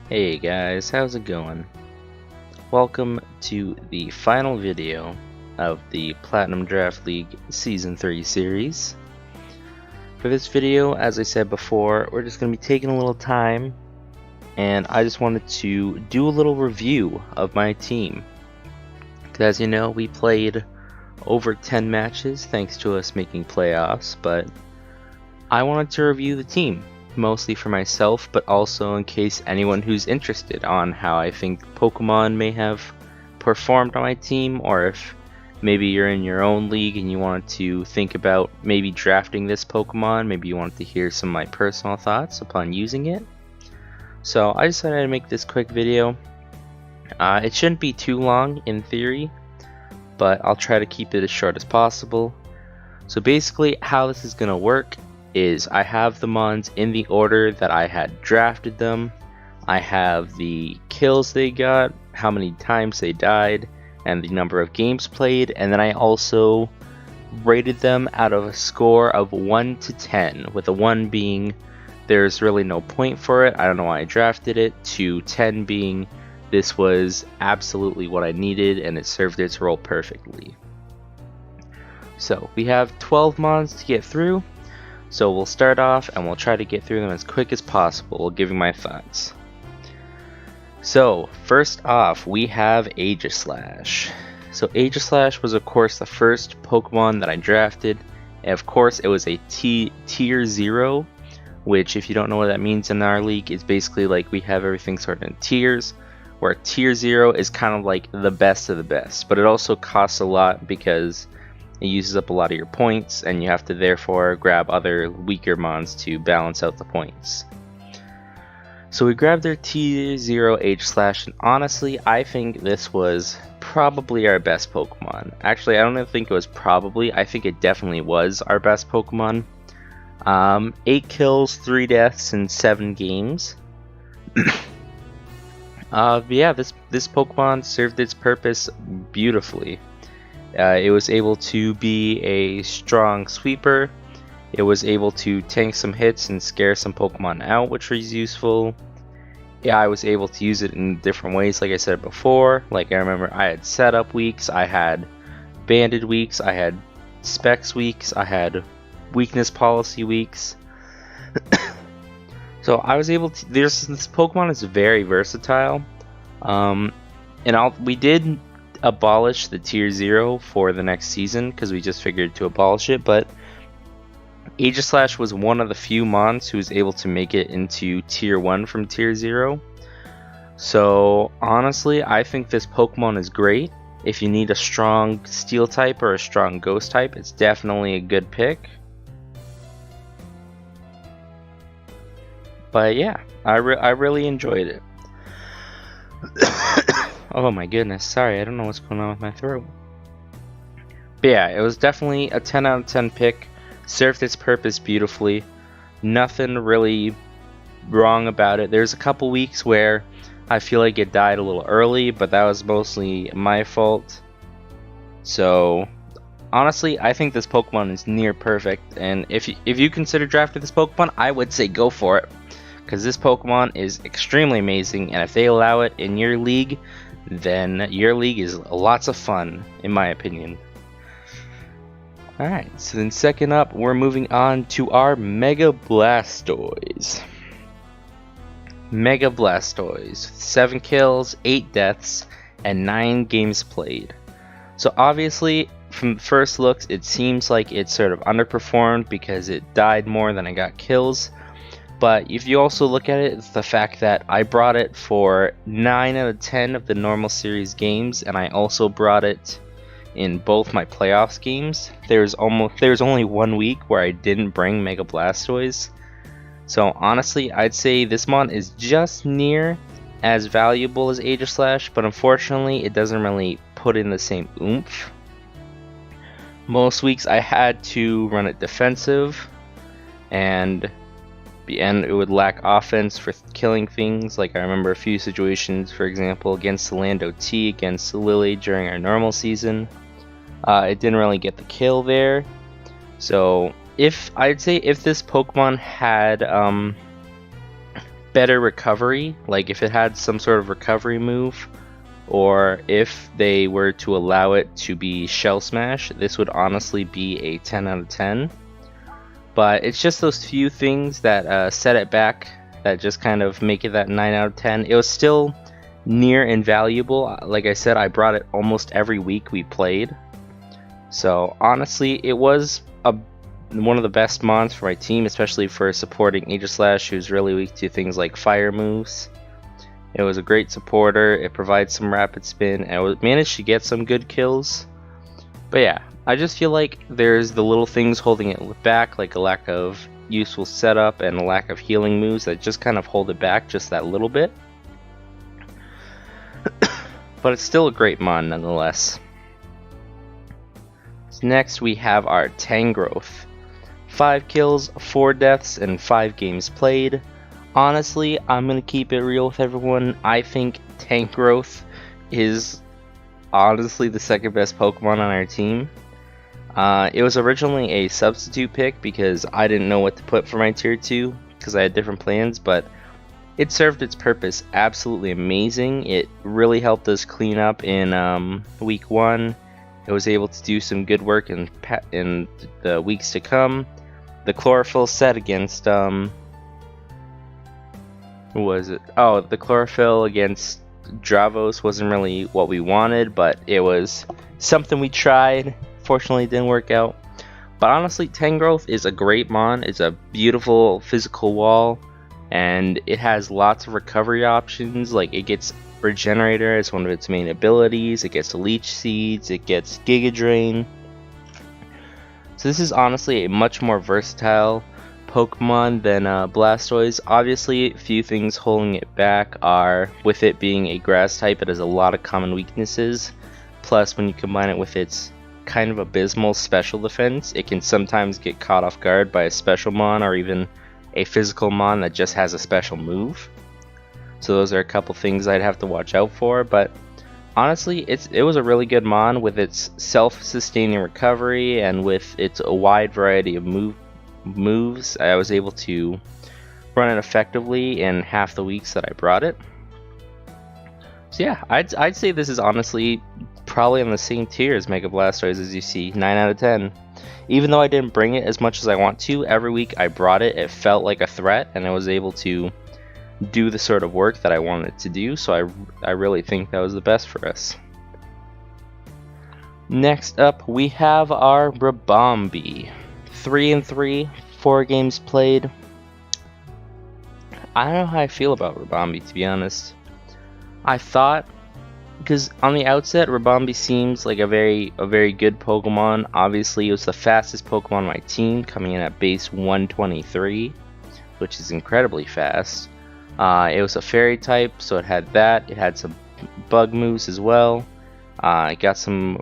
Hey guys, how's it going? Welcome to the final video of the Platinum Draft League Season 3 series. For this video, as I said before, we're just going to be taking a little time, and I just wanted to do a little review of my team. Because as you know, we played over 10 matches thanks to us making playoffs, but I wanted to review the team. Mostly for myself, but also in case anyone who's interested on how I think Pokemon may have performed on my team, or if maybe you're in your own league and you wanted to think about maybe drafting this Pokemon, maybe you wanted to hear some of my personal thoughts upon using it. So I decided to make this quick video. It shouldn't be too long in theory, but I'll try to keep it as short as possible. So basically how this is going to work is I have the mons in the order that I had drafted them. I have the kills they got, how many times they died, and the number of games played, and then I also rated them out of a score of 1 to 10, with a 1 being there's really no point for it, I don't know why I drafted it, to 10 being this was absolutely what I needed and it served its role perfectly. So we have 12 mons to get through. So we'll start off and we'll try to get through them as quick as possible, giving my thoughts. So first off, we have Aegislash. So Aegislash was of course the first Pokemon that I drafted. And of course it was a tier 0, which if you don't know what that means in our league, is basically like we have everything sorted in tiers, where tier 0 is kind of like the best of the best, but it also costs a lot because it uses up a lot of your points, and you have to therefore grab other weaker mons to balance out the points. So we grabbed their tier 0 Aegislash, and honestly, I think this was probably our best Pokemon. Actually, I don't even think it was probably, I think it definitely was our best Pokemon. 8 kills, 3 deaths, and 7 games. Yeah, this Pokemon served its purpose beautifully. It was able to be a strong sweeper. It was able to tank some hits and scare some Pokemon out, which was useful. Yeah, I was able to use it in different ways, like I said before. Like I remember I had setup weeks, I had banded weeks, I had specs weeks, I had weakness policy weeks. So I was able to. This Pokemon is very versatile, and we did abolish the tier 0 for the next season because we just figured to abolish it, but Aegislash was one of the few mons who was able to make it into tier 1 from tier 0. So honestly, I think this Pokemon is great. If you need a strong steel type or a strong ghost type, it's definitely a good pick. But yeah, I really enjoyed it. Oh my goodness, sorry, I don't know what's going on with my throat. But yeah, it was definitely a 10 out of 10 pick. Served its purpose beautifully. Nothing really wrong about it. There's a couple weeks where I feel like it died a little early, but that was mostly my fault. So honestly, I think this Pokemon is near perfect, and if you consider drafting this Pokemon, I would say go for it, because this Pokemon is extremely amazing, and if they allow it in your league, then your league is lots of fun, in my opinion. Alright, so then second up, we're moving on to our Mega Blastoise. Mega Blastoise, 7 kills, 8 deaths, and 9 games played. So obviously, from first looks, it seems like it sort of underperformed because it died more than it got kills. But if you also look at it, it's the fact that I brought it for 9 out of 10 of the normal series games, and I also brought it in both my playoffs games. There's only 1 week where I didn't bring Mega Blastoise. So honestly, I'd say this mon is just near as valuable as Aegislash, but unfortunately it doesn't really put in the same oomph. Most weeks I had to run it defensive, and it would lack offense for killing things. Like I remember a few situations, for example against the Lando T against Lily during our normal season, it didn't really get the kill there. So I'd say if this Pokemon had better recovery, like if it had some sort of recovery move, or if they were to allow it to be Shell Smash, this would honestly be a 10 out of 10. But it's just those few things that set it back that just kind of make it that 9 out of 10. It was still near invaluable. Like I said, I brought it almost every week we played. So honestly, it was one of the best mons for my team, especially for supporting Aegislash, who's really weak to things like fire moves. It was a great supporter. It provides some rapid spin, and it managed to get some good kills. But yeah, I just feel like there's the little things holding it back, like a lack of useful setup and a lack of healing moves that just kind of hold it back just that little bit. But it's still a great mon nonetheless. So next we have our Tangrowth. 5 kills, 4 deaths, and 5 games played. Honestly, I'm going to keep it real with everyone. I think Tangrowth is honestly the second best Pokemon on our team. It was originally a substitute pick because I didn't know what to put for my tier 2 because I had different plans, but it served its purpose absolutely amazing. It really helped us clean up in week 1. It was able to do some good work in the weeks to come. The chlorophyll set against who was it? Oh, the chlorophyll against Dravos wasn't really what we wanted, but it was something we tried. Fortunately, it didn't work out. But honestly, Tangrowth is a great mon. It's a beautiful physical wall, and it has lots of recovery options. Like, it gets Regenerator as one of its main abilities. It gets Leech Seeds. It gets Giga Drain. So this is honestly a much more versatile Pokemon than Blastoise. Obviously, a few things holding it back are, with it being a grass type, it has a lot of common weaknesses. Plus, when you combine it with its kind of abysmal special defense, it can sometimes get caught off guard by a special mon or even a physical mon that just has a special move. So those are a couple things I'd have to watch out for, but honestly, it was a really good mon with its self-sustaining recovery and with its a wide variety of moves. I was able to run it effectively in half the weeks that I brought it. So yeah, I'd say this is honestly probably on the same tier as Mega Blastoise, as you see, 9 out of 10. Even though I didn't bring it as much as I want to, every week I brought it, it felt like a threat, and I was able to do the sort of work that I wanted to do, so I really think that was the best for us. Next up, we have our Bombi. 3-3, 4 games played. I don't know how I feel about Bombi, to be honest. I thought, because on the outset, Bombi seems like a very good Pokemon. Obviously, it was the fastest Pokemon on my team, coming in at base 123, which is incredibly fast. It was a fairy type, so it had that. It had some bug moves as well. It got some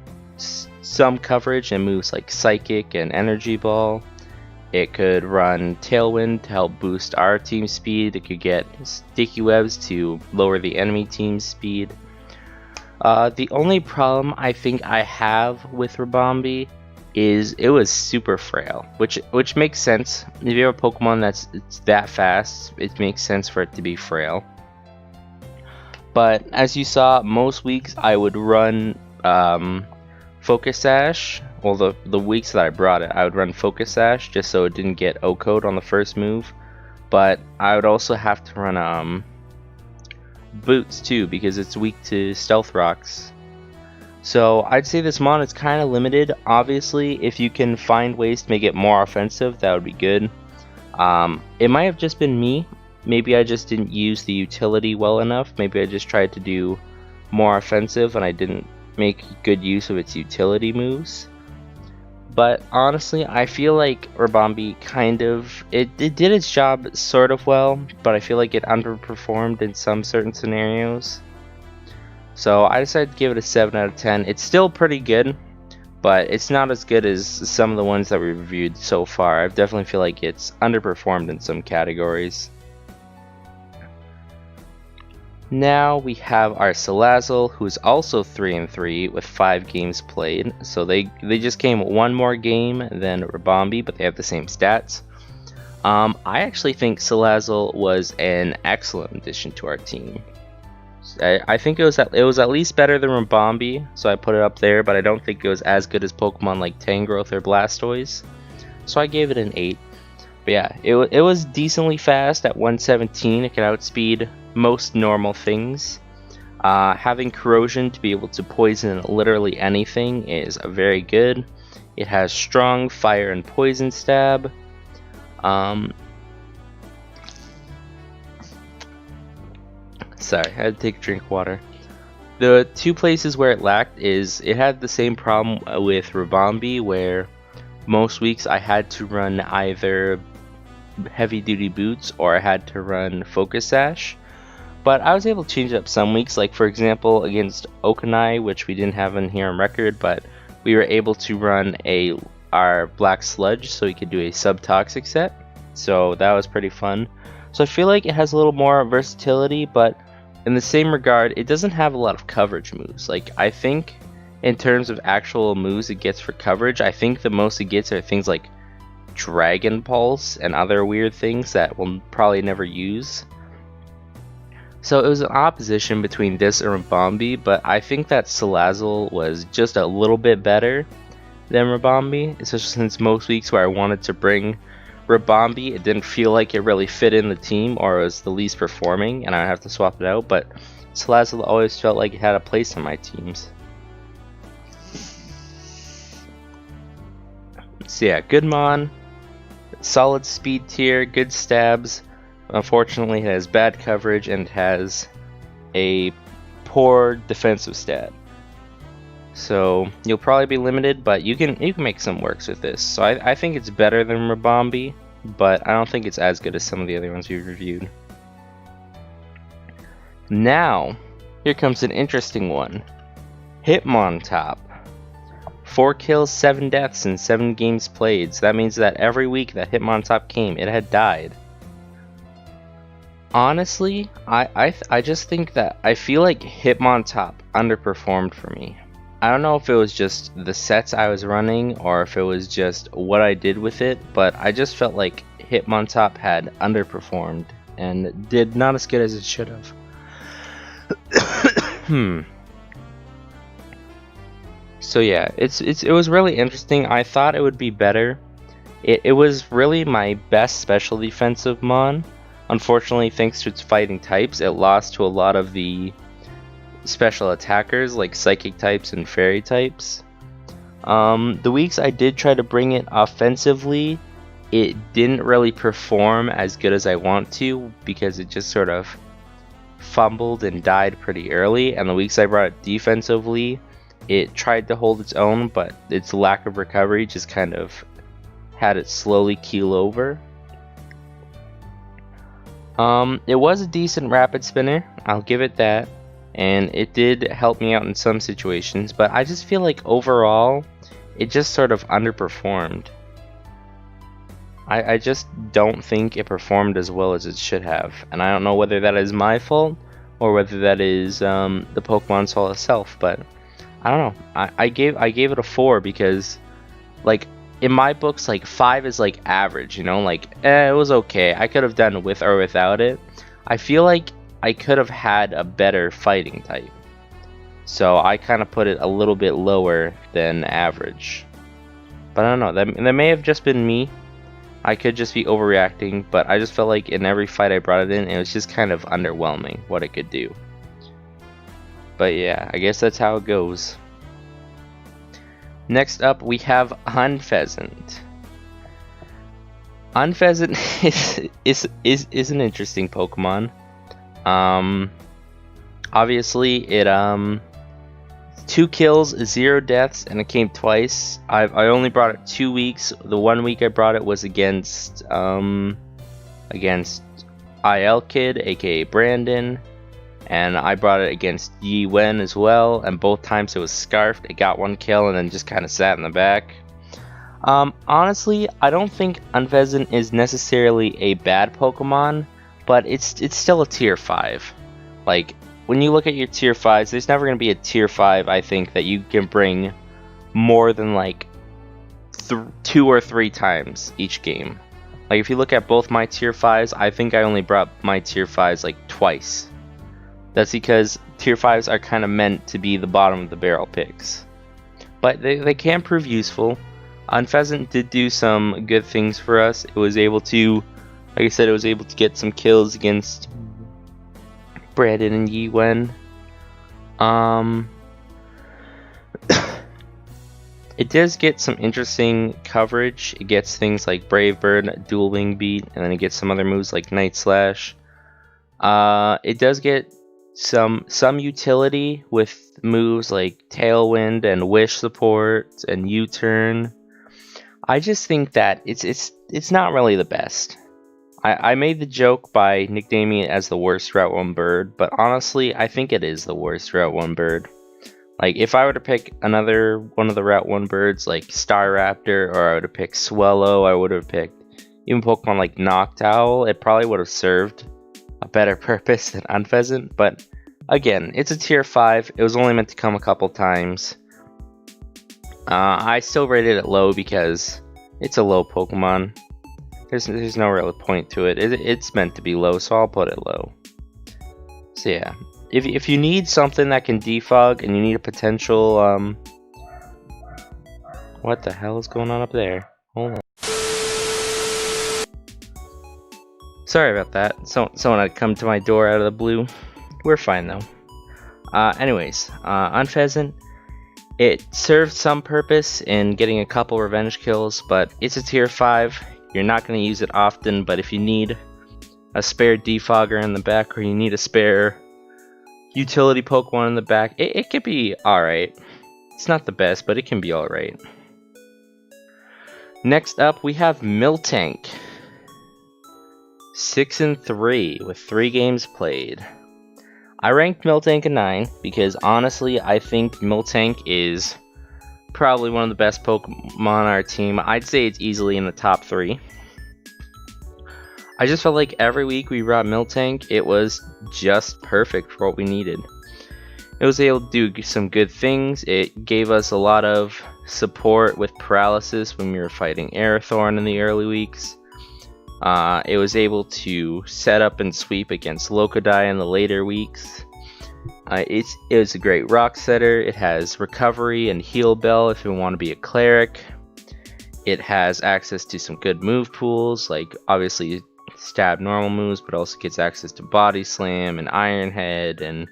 coverage and moves like Psychic and Energy Ball. It could run Tailwind to help boost our team speed. It could get Sticky Webs to lower the enemy team's speed. The only problem I think I have with Bombi is it was super frail, which makes sense. If you have a Pokemon that's that fast, it makes sense for it to be frail. But as you saw, most weeks I would run Focus Sash. Well, the weeks that I brought it, I would run Focus Sash just so it didn't get O-Code on the first move. But I would also have to run Boots too, because it's weak to Stealth Rocks. So I'd say this mon is kind of limited. Obviously, if you can find ways to make it more offensive, that would be good. It might have just been me. Maybe I just didn't use the utility well enough. Maybe I just tried to do more offensive and I didn't make good use of its utility moves. But honestly, I feel like Bombi kind of, it did its job sort of well, but I feel like it underperformed in some certain scenarios. So I decided to give it a 7 out of 10. It's still pretty good, but it's not as good as some of the ones that we reviewed so far. I definitely feel like it's underperformed in some categories. Now we have our Solazzle, who's also 3-3 with 5 games played. So they just came one more game than Bombi, but they have the same stats. I actually think Solazzle was an excellent addition to our team. I think it was at least better than Bombi, so I put it up there, but I don't think it was as good as Pokemon like Tangrowth or Blastoise. So I gave it an 8. But yeah, it was decently fast at 117. It could outspeed most normal things. Having corrosion to be able to poison literally anything is very good. It has strong fire and poison stab. Sorry, I had to take a drink of water. The two places where it lacked is it had the same problem with Bombi, where most weeks I had to run either heavy duty boots or I had to run Focus Sash. But I was able to change it up some weeks, like for example against Okanai, which we didn't have in here on record, but we were able to run our Black Sludge so we could do a sub-toxic set. So that was pretty fun. So I feel like it has a little more versatility, but in the same regard, it doesn't have a lot of coverage moves. Like, I think in terms of actual moves it gets for coverage, I think the most it gets are things like Dragon Pulse and other weird things that we'll probably never use. So it was an opposition between this and Bombi, but I think that Solazzle was just a little bit better than Bombi, especially since most weeks where I wanted to bring Bombi, it didn't feel like it really fit in the team or was the least performing, and I'd have to swap it out, but Solazzle always felt like it had a place on my teams. So yeah, good Mon, solid speed tier, good stabs. Unfortunately, it has bad coverage and has a poor defensive stat. So you'll probably be limited, but you can make some works with this. So I think it's better than Bombi, but I don't think it's as good as some of the other ones we've reviewed. Now, here comes an interesting one. Hitmon top. 4 kills, 7 deaths in 7 games played. So that means that every week that Hitmon top came, it had died. Honestly, I just think that I feel like Hitmon top underperformed for me. I don't know if it was just the sets I was running or if it was just what I did with it, but I just felt like Hitmontop had underperformed and did not as good as it should have. So yeah, it was really interesting. I thought it would be better. It was really my best special defensive mon. Unfortunately, thanks to its fighting types, it lost to a lot of the special attackers like psychic types and fairy types. The weeks I did try to bring it offensively, it didn't really perform as good as I want to because it just sort of fumbled and died pretty early, and the weeks I brought it defensively, it tried to hold its own, but its lack of recovery just kind of had it slowly keel over. It was a decent rapid spinner, I'll give it that, and it did help me out in some situations, but I just feel like overall it just sort of underperformed. I just don't think it performed as well as it should have, and I don't know whether that is my fault or whether that is the Pokemon's fault itself, but I don't know. I gave it a 4 because, like, in my books, like 5 is like average, you know, like it was okay. I could have done with or without it. I feel like I could have had a better fighting type, so I kind of put it a little bit lower than average. But I don't know. That may have just been me. I could just be overreacting, but I just felt like in every fight I brought it in, it was just kind of underwhelming what it could do. But yeah, I guess that's how it goes. Next up, we have Pheasant. Pheasant is an interesting Pokemon. Obviously, it 2 kills, 0 deaths, and it came twice. I only brought it 2 weeks. The 1 week I brought it was against IL Kid, aka Brandon, and I brought it against Yi Wen as well, and both times it was scarfed. It got 1 kill and then just kind of sat in the back. Honestly, I don't think Pheasant is necessarily a bad Pokemon, but it's still a tier 5. Like, when you look at your tier 5s, there's never going to be a tier 5, I think, that you can bring more than like 2 or 3 times each game. Like, if you look at both my tier 5s, I think I only brought my tier 5s like twice. That's because tier 5s are kind of meant to be the bottom of the barrel picks. But they can prove useful. Pheasant did do some good things for us. It was able to, like I said, it was able to get some kills against Brandon and Yiwen. It does get some interesting coverage. It gets things like Brave Bird, Dual Wing Beat, and then it gets some other moves like Night Slash. It does get some utility with moves like Tailwind and Wish support and U-turn. I just think that it's not really the best. I made the joke by nicknaming it as the worst Route 1 bird, but honestly, I think it is the worst Route 1 bird. Like, if I were to pick another one of the Route 1 birds, like Staraptor, or I would have picked Swellow, I would have picked even Pokemon like Noctowl, it probably would have served a better purpose than Unpheasant. But again, it's a tier 5. It was only meant to come a couple times. I still rated it low because it's a low Pokemon. There's no real point to it. It's meant to be low, so I'll put it low. So yeah. If you need something that can defog and you need a potential, what the hell is going on up there? Hold on. Sorry about that. Someone had come to my door out of the blue. We're fine though. Anyways, on Pheasant, it served some purpose in getting a couple revenge kills, but it's a tier 5. You're not going to use it often, but if you need a spare defogger in the back, or you need a spare utility Pokemon in the back, it could be alright. It's not the best, but it can be alright. Next up, we have Miltank. 6-3 with 3 games played. I ranked Miltank a 9 because honestly, I think Miltank is probably one of the best Pokemon on our team. I'd say it's easily in the top 3. I just felt like every week we brought Miltank, it was just perfect for what we needed. It was able to do some good things. It gave us a lot of support with paralysis when we were fighting Aerothorn in the early weeks. It was able to set up and sweep against Locodile in the later weeks. It was a great rock setter. It has recovery and heal bell if you want to be a cleric. It has access to some good move pools, like obviously stab normal moves, but also gets access to Body Slam and Iron Head and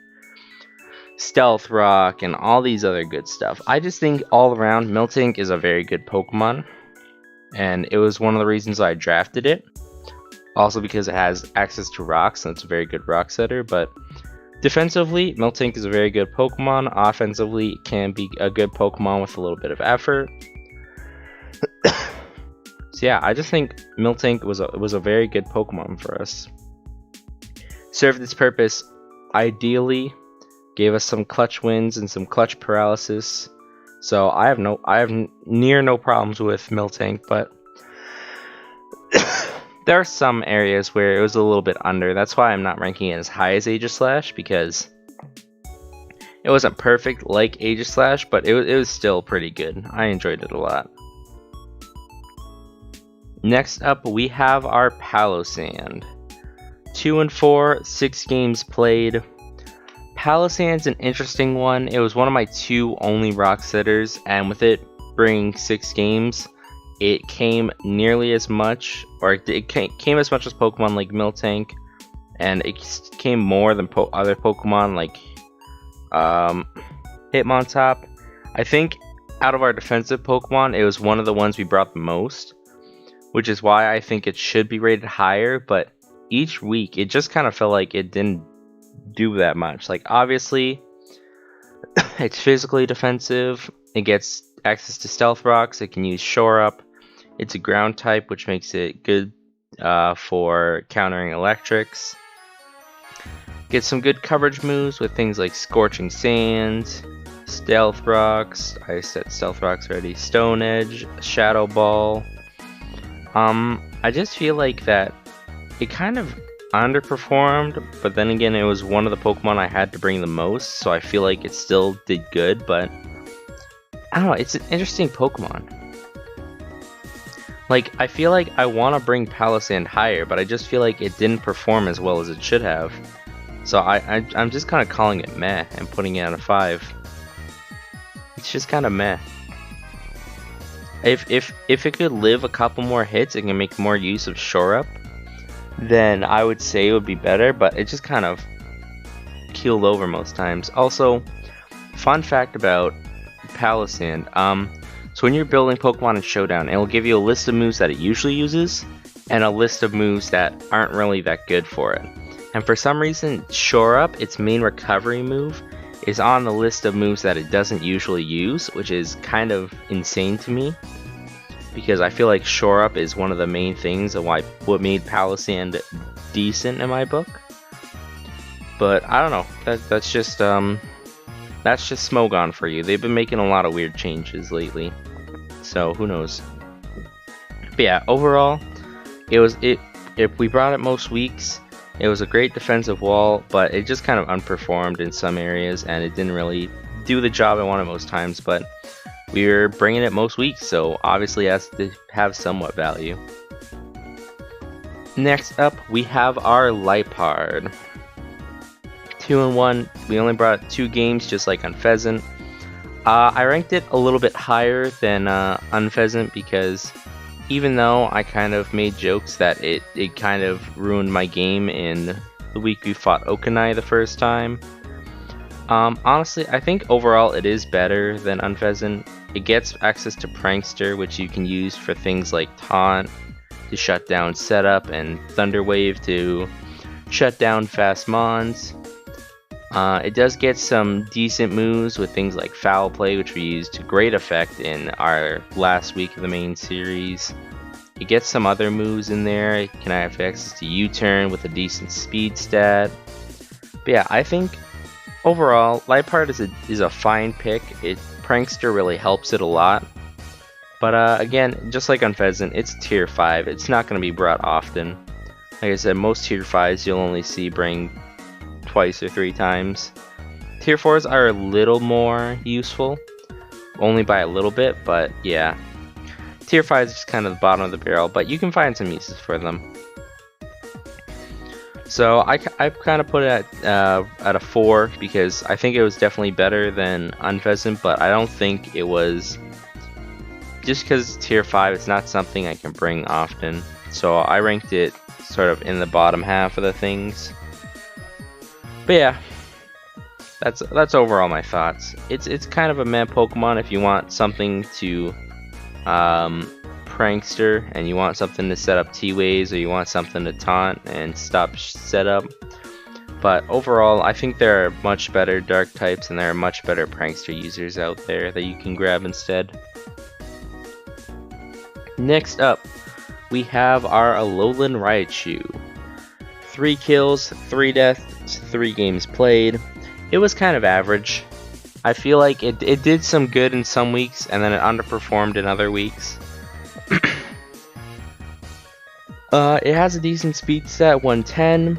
Stealth Rock and all these other good stuff. I just think all around Miltank is a very good Pokemon, and it was one of the reasons I drafted it. Also because it has access to rocks, and it's a very good rock setter. But defensively, Miltank is a very good Pokemon. Offensively, it can be a good Pokemon with a little bit of effort. So yeah, I just think Miltank was a very good Pokemon for us. Served its purpose ideally, gave us some clutch wins and some clutch paralysis. So I have near no problems with Miltank, but there are some areas where it was a little bit under. That's why I'm not ranking it as high as Aegislash, because it wasn't perfect like Aegislash, but it was still pretty good. I enjoyed it a lot. Next up, we have our Palestine. 2-4, 6 games played. Palisand's an interesting one. It was one of my 2 only rock setters, and with it bringing 6 games, it came nearly as much, or it came as much as Pokemon like Miltank, and it came more than other Pokemon like Hitmontop. I think out of our defensive Pokemon, it was one of the ones we brought the most, which is why I think it should be rated higher, but each week it just kind of felt like it didn't do that much. Like, obviously, it's physically defensive, it gets access to Stealth Rocks, it can use Shore Up, it's a ground type, which makes it good for countering electrics. Gets some good coverage moves with things like Scorching Sands, Stealth Rocks, I said Stealth Rocks already, Stone Edge, Shadow Ball. I just feel like that it kind of underperformed, but then again, it was one of the Pokemon I had to bring the most, so I feel like it still did good, but I don't know, it's an interesting Pokemon. Like, I feel like I want to bring Palestine higher, but I just feel like it didn't perform as well as it should have. So I'm just kind of calling it meh and putting it at a 5. It's just kind of meh. If it could live a couple more hits and can make more use of Shore Up, then I would say it would be better, but it just kind of keeled over most times. Also, fun fact about Palestine, so when you're building Pokemon in Showdown, it will give you a list of moves that it usually uses, and a list of moves that aren't really that good for it. And for some reason, Shore Up, its main recovery move, is on the list of moves that it doesn't usually use, which is kind of insane to me, because I feel like Shore Up is one of the main things of what made Palisand decent in my book. But I don't know, that's just Smogon for you. They've been making a lot of weird changes lately, so who knows. But yeah, overall, if we brought it most weeks, it was a great defensive wall, but it just kind of underperformed in some areas, and it didn't really do the job I wanted most times. But we're bringing it most weeks, so obviously it has to have somewhat value. Next up, we have our Lipard. 2-1. We only brought 2 games, just like on Pheasant. I ranked it a little bit higher than on Pheasant because even though I kind of made jokes that it kind of ruined my game in the week we fought Okanai the first time, honestly, I think overall it is better than Unpheasant. It gets access to Prankster, which you can use for things like Taunt to shut down Setup and Thunder Wave to shut down fast Mons. It does get some decent moves with things like Foul Play, which we used to great effect in our last week of the main series. It gets some other moves in there. It can have access to U-Turn with a decent speed stat. But yeah, I think overall, Lipard is a fine pick. Prankster really helps it a lot. But again, just like on Pheasant, it's tier 5. It's not going to be brought often. Like I said, most tier 5s you'll only see bring twice or 3 times. Tier 4s are a little more useful, only by a little bit, but yeah. Tier 5 is just kind of the bottom of the barrel, but you can find some uses for them. So I kind of put it at a 4 because I think it was definitely better than Unpheasant, but I don't think it was, just because it's tier 5, it's not something I can bring often. So I ranked it sort of in the bottom half of the things. But yeah, that's overall my thoughts. It's kind of a meh Pokemon if you want something to Prankster and you want something to set up T-Ways, or you want something to taunt and stop setup. But overall, I think there are much better Dark types and there are much better Prankster users out there that you can grab instead. Next up, we have our Alolan Raichu. 3 kills, 3 deaths, 3 games played. It was kind of average. I feel like it did some good in some weeks and then it underperformed in other weeks. It has a decent speed stat, 110.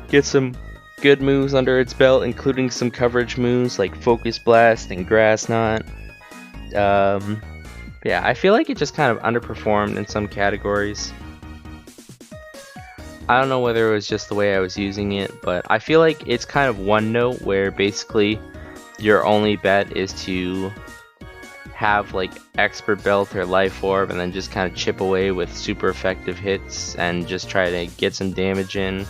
Gets some good moves under its belt, including some coverage moves like Focus Blast and Grass Knot. Yeah, I feel like it just kind of underperformed in some categories. I don't know whether it was just the way I was using it, but I feel like it's kind of one note where basically your only bet is to have like Expert Belt or Life Orb and then just kind of chip away with super effective hits and just try to get some damage in.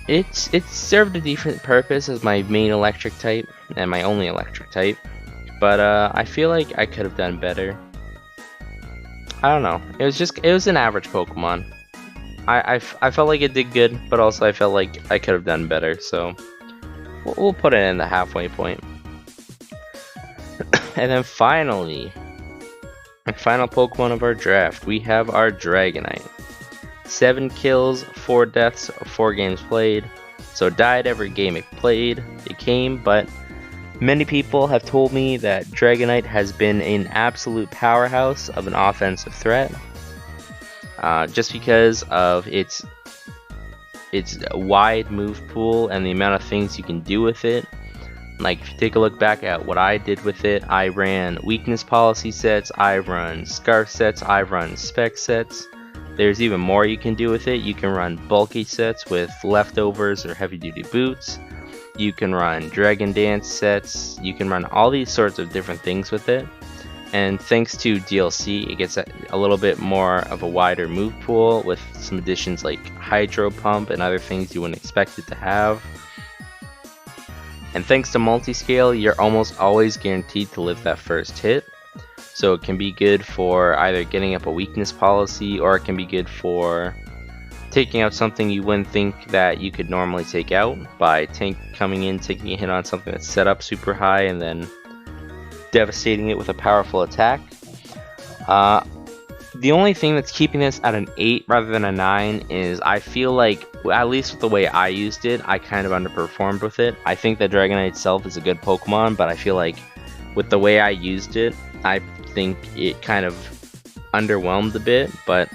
It's served a decent purpose as my main electric type and my only electric type, but I feel like I could have done better. I don't know. It was an average Pokemon. I felt like it did good, but also I felt like I could have done better. So we'll put it in the halfway point. And then finally, the final Pokemon of our draft, we have our Dragonite. 7 kills, 4 deaths, 4 games played. So died every game it played. It came, but many people have told me that Dragonite has been an absolute powerhouse of an offensive threat, just because of its wide move pool and the amount of things you can do with it. Like, if you take a look back at what I did with it, I ran weakness policy sets, I run scarf sets, I run spec sets. There's even more you can do with it. You can run bulky sets with leftovers or heavy duty boots. You can run dragon dance sets. You can run all these sorts of different things with it. And thanks to DLC, it gets a little bit more of a wider move pool with some additions like Hydro Pump and other things you wouldn't expect it to have. And thanks to multi-scale, you're almost always guaranteed to live that first hit. So it can be good for either getting up a weakness policy, or it can be good for taking out something you wouldn't think that you could normally take out by tank coming in, taking a hit on something that's set up super high, and then devastating it with a powerful attack. The only thing that's keeping this at an 8 rather than a 9 is I feel like, at least with the way I used it, I kind of underperformed with it. I think that Dragonite itself is a good Pokemon, but I feel like with the way I used it, I think it kind of underwhelmed a bit. But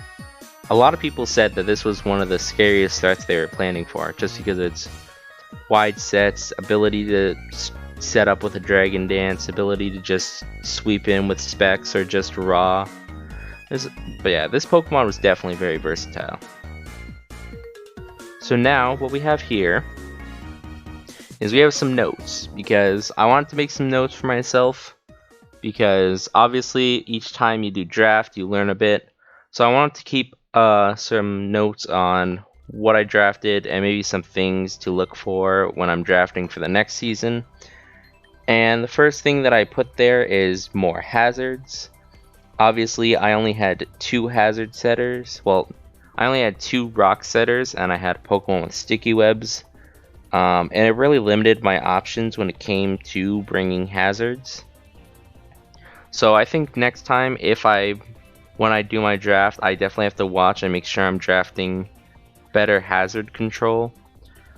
a lot of people said that this was one of the scariest threats they were planning for, just because it's wide sets, ability to set up with a Dragon Dance, ability to just sweep in with specs or just raw. But yeah, this Pokemon was definitely very versatile. So now what we have here is we have some notes, because I wanted to make some notes for myself, because obviously each time you do draft you learn a bit. So I wanted to keep some notes on what I drafted and maybe some things to look for when I'm drafting for the next season. And the first thing that I put there is more hazards. Obviously, I only had 2 hazard setters. Well, I only had 2 rock setters, and I had Pokemon with sticky webs. And it really limited my options when it came to bringing hazards. So I think next time, when I do my draft, I definitely have to watch and make sure I'm drafting better hazard control.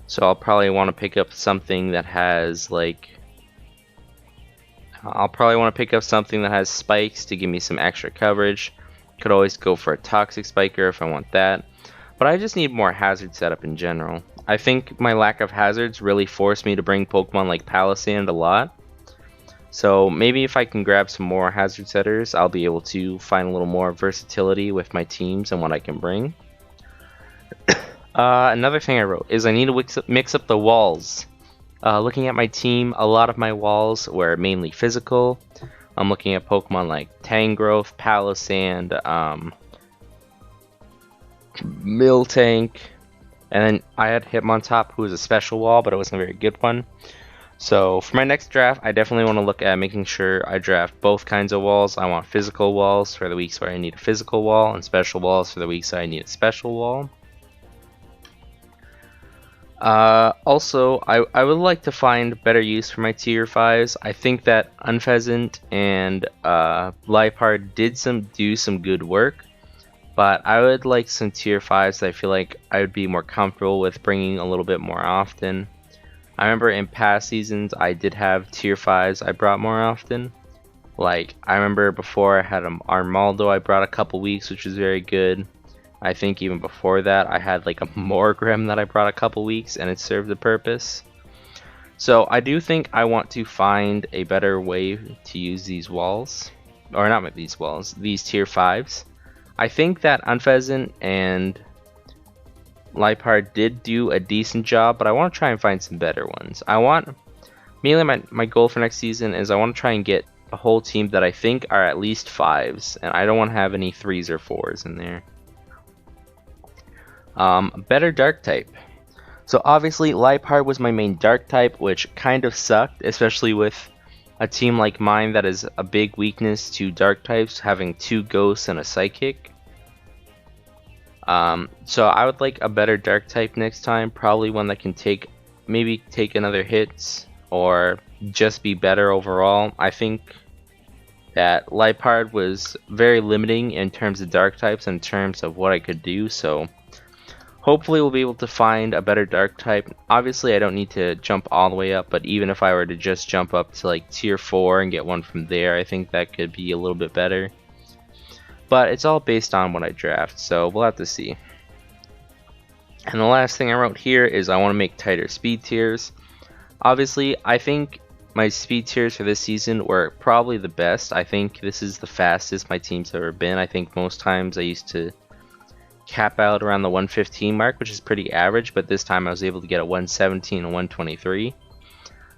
So I'll probably want to pick up something that has spikes to give me some extra coverage. Could always go for a toxic spiker if I want that. But I just need more hazard setup in general. I think my lack of hazards really forced me to bring Pokemon like Palestine a lot. So maybe if I can grab some more hazard setters, I'll be able to find a little more versatility with my teams and what I can bring. Another thing I wrote is I need to mix up the walls. Looking at my team, a lot of my walls were mainly physical. I'm looking at Pokemon like Tangrowth, Palisand, Miltank, and then I had Hitmontop, who was a special wall, but it wasn't a very good one. So for my next draft, I definitely want to look at making sure I draft both kinds of walls. I want physical walls for the weeks where I need a physical wall, and special walls for the weeks I need a special wall. Also, I would like to find better use for my tier 5s. I think that Unpheasant and Liepard did do some good work, but I would like some tier 5s that I feel like I would be more comfortable with bringing a little bit more often. I remember in past seasons I did have tier 5s I brought more often. Like, I remember before I had Armaldo I brought a couple weeks, which was very good. I think even before that I had like a Morgrem that I brought a couple weeks, and it served the purpose. So I do think I want to find a better way to use these walls. Or not these walls, these tier 5s. I think that Unpheasant and Liepard did do a decent job, but I want to try and find some better ones. Mainly my goal for next season is I want to try and get a whole team that I think are at least 5s, and I don't want to have any 3s or 4s in there. Better dark type. So obviously Liepard was my main dark type, which kind of sucked, especially with a team like mine that is a big weakness to dark types, having 2 ghosts and a psychic. So I would like a better dark type next time, probably one that can maybe take another hits or just be better overall. I think that Liepard was very limiting in terms of dark types, in terms of what I could do, so hopefully we'll be able to find a better dark type. Obviously I don't need to jump all the way up, but even if I were to just jump up to like tier 4 and get one from there, I think that could be a little bit better. But it's all based on what I draft, so we'll have to see. And the last thing I wrote here is I want to make tighter speed tiers. Obviously, I think my speed tiers for this season were probably the best. I think this is the fastest my team's ever been. I think most times I used to cap out around the 115 mark, which is pretty average, but this time I was able to get a 117 and 123.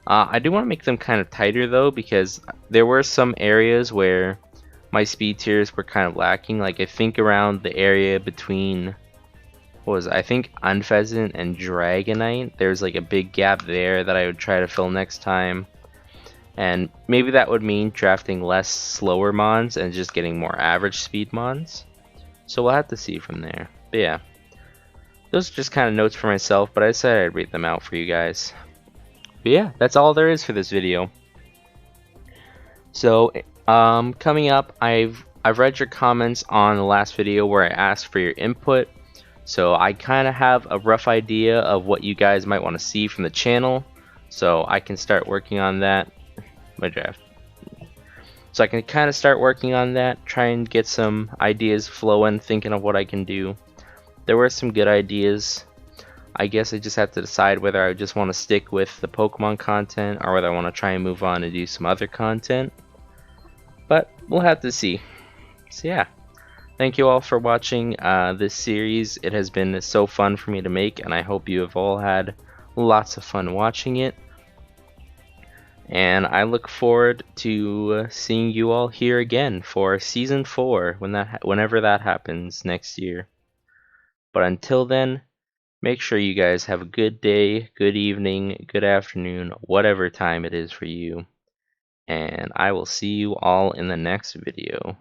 I do want to make them kind of tighter though, because there were some areas where my speed tiers were kind of lacking. Like I think around the area between, what was it? I think Pheasant and Dragonite, there's like a big gap there that I would try to fill next time. And maybe that would mean drafting less slower mons and just getting more average speed mons. So we'll have to see from there. But yeah, those are just kind of notes for myself, but I decided I'd read them out for you guys. But yeah, that's all there is for this video. So coming up, I've read your comments on the last video where I asked for your input. So I kind of have a rough idea of what you guys might want to see from the channel. So I can start working on that. My draft. So I can kind of start working on that, try and get some ideas flowing, thinking of what I can do. There were some good ideas. I guess I just have to decide whether I just want to stick with the Pokemon content or whether I want to try and move on and do some other content. But we'll have to see. So yeah, thank you all for watching this series. It has been so fun for me to make, and I hope you have all had lots of fun watching it. And I look forward to seeing you all here again for Season 4 whenever that happens next year. But until then, make sure you guys have a good day, good evening, good afternoon, whatever time it is for you. And I will see you all in the next video.